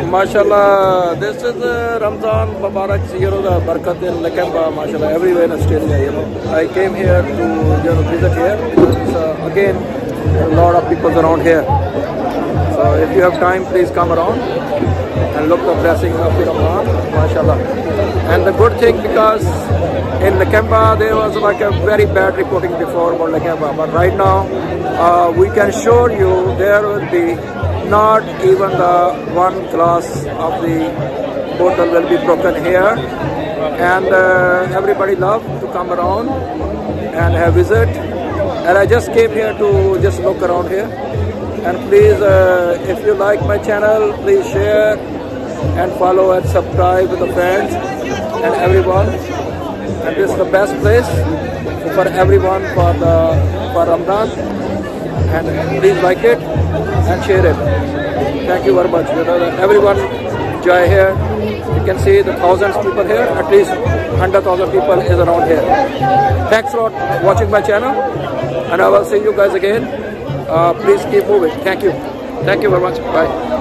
MashaAllah, this is Ramadan Mubarak, the Barakat in Lakemba, MashaAllah, everywhere in Australia, I came here to visit here. So again, a lot of people around here. So if you have time, please come around and look the blessing of the Ramadan, MashaAllah. And the good thing, because in Lakemba there was like a very bad reporting before about Lakemba, but right now we can assure you there will be not even the one glass of the bottle will be broken here, and everybody love to come around and have visit. And I just came here to just look around here. And please, if you like my channel, please share and follow and subscribe with the friends and everyone. And this is the best place for everyone for Ramadan. And please like it and share it. Thank you very much. Everyone enjoy here. You can see the thousands of people here. At least 100,000 people is around here. Thanks for watching my channel, and I will see you guys again. Please keep moving. Thank you. Thank you very much. Bye.